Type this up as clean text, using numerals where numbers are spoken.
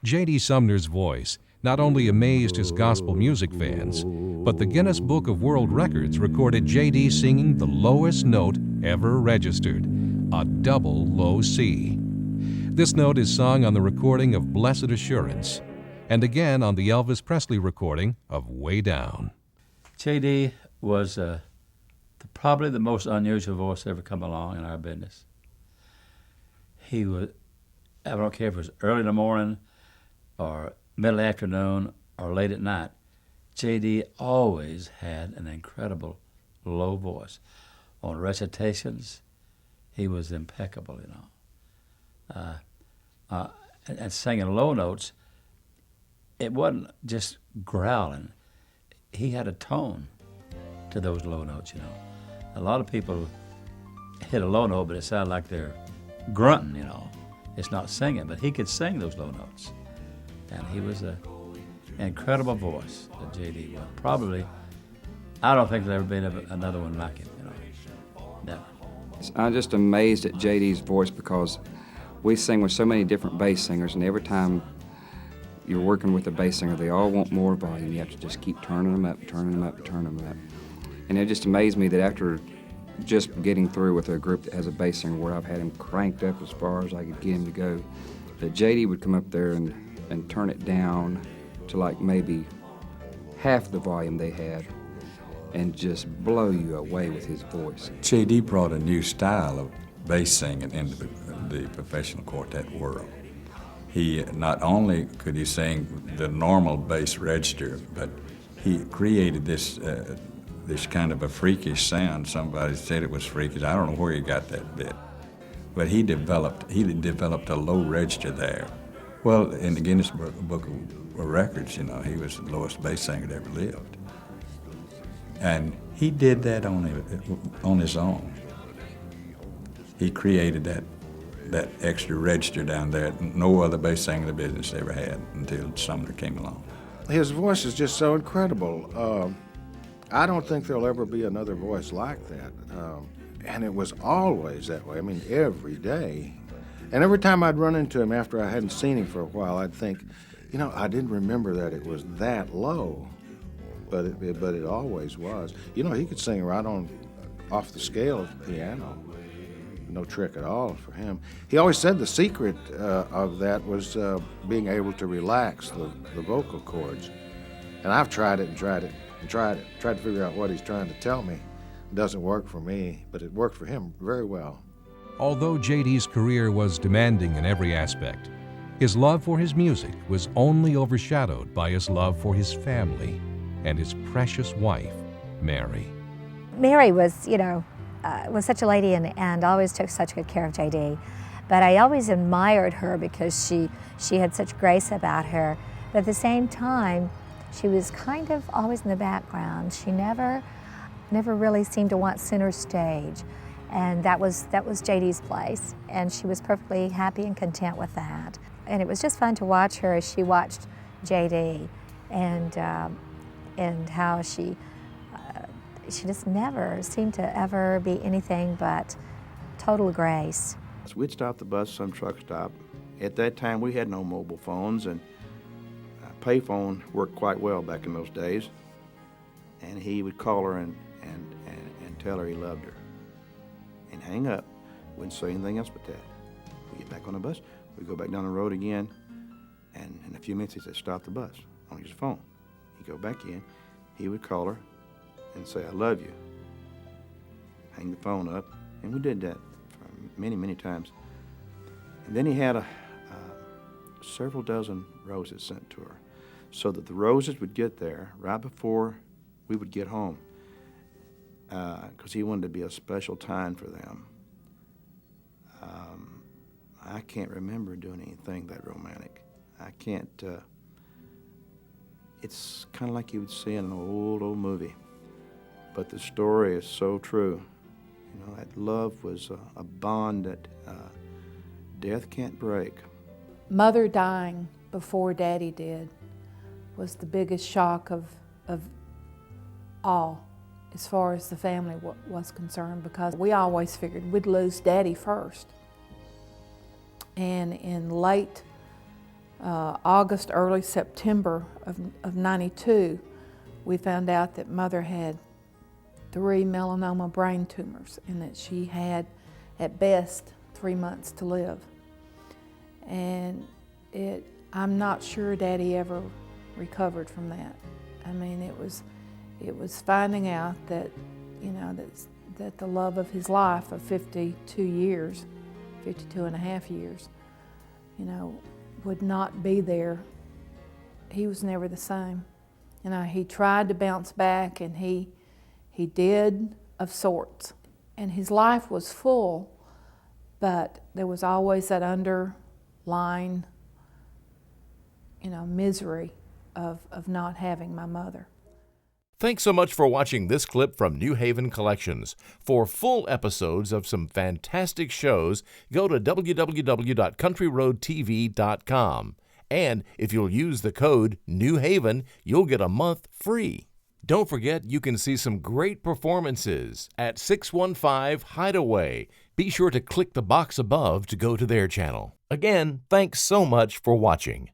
J.D. Sumner's voice not only amazed his gospel music fans, but the Guinness Book of World Records recorded J.D. singing the lowest note ever registered, a double low C. This note is sung on the recording of Blessed Assurance, and again on the Elvis Presley recording of Way Down. J.D. was probably the most unusual voice ever come along in our business. He was, I don't care if it was early in the morning or middle afternoon or late at night, J.D. always had an incredible low voice. On recitations, he was impeccable, you know. And singing low notes, it wasn't just growling. He had a tone to those low notes, you know. A lot of people hit a low note, but it sounded like they're grunting, you know. It's not singing, but he could sing those low notes. And he was an incredible voice that J.D. was. Probably, I don't think there's ever been another one like him, you know. Never. I'm just amazed at J.D.'s voice because we sing with so many different bass singers, and every time you're working with a bass singer, they all want more volume. You have to just keep turning them up, turning them up, turning them up. And it just amazed me that after just getting through with a group that has a bass singer where I've had him cranked up as far as I could get him to go, that J.D. would come up there and turn it down to like maybe half the volume they had and just blow you away with his voice. J.D. brought a new style of bass singing into the professional quartet world. He not only could he sing the normal bass register, but he created this kind of a freakish sound. Somebody said it was freakish. I don't know where he got that bit, but he developed a low register there. Well, in the Guinness Book of Records, you know, he was the lowest bass singer that ever lived, and he did that on his own. He created that extra register down there that no other bass singer in the business ever had until Sumner came along. His voice is just so incredible. I don't think there'll ever be another voice like that. And it was always that way. I mean, every day. And every time I'd run into him after I hadn't seen him for a while, I'd think, you know, I didn't remember that it was that low. But it always was. You know, he could sing right on off the scale of the piano. No trick at all for him. He always said the secret of that was being able to relax the vocal cords. And I've tried it and tried to figure out what he's trying to tell me. It doesn't work for me, but it worked for him very well. Although J.D.'s career was demanding in every aspect, his love for his music was only overshadowed by his love for his family and his precious wife, Mary. Mary was, you know, was such a lady and always took such good care of J.D. But I always admired her because she had such grace about her. But at the same time, she was kind of always in the background. She never really seemed to want center stage. And that was J.D.'s place. And she was perfectly happy and content with that. And it was just fun to watch her as she watched J.D. and how she just never seemed to ever be anything but total grace. We'd stop the bus some truck stop. At that time, we had no mobile phones, and a payphone worked quite well back in those days. And he would call her and tell her he loved her. And hang up. Wouldn't say anything else but that. We get back on the bus, we go back down the road again, and in a few minutes he said, stop the bus on his phone. He'd go back in, he would call her and say, I love you. Hang the phone up, and we did that for many, many times. And then he had several dozen roses sent to her, so that the roses would get there right before we would get home, because he wanted to be a special time for them. I can't remember doing anything that romantic. I can't, it's kind of like you would see in an old movie. But the story is so true. You know, that love was a bond that death can't break. Mother dying before Daddy did was the biggest shock of all, as far as the family was concerned, because we always figured we'd lose Daddy first. And in late August, early September of 92, we found out that Mother had 3 melanoma brain tumors and that she had, at best, 3 months to live. And I'm not sure Daddy ever recovered from that. I mean, it was finding out that, you know, that the love of his life of 52 years, 52 and a half years, you know, would not be there. He was never the same. You know, he tried to bounce back, and he did of sorts. And his life was full, but there was always that underlying, you know, misery of not having my mother. Thanks so much for watching this clip from New Haven Collections. For full episodes of some fantastic shows, go to www.countryroadtv.com. And if you'll use the code New Haven, you'll get a month free. Don't forget you can see some great performances at 615 Hideaway. Be sure to click the box above to go to their channel. Again, thanks so much for watching.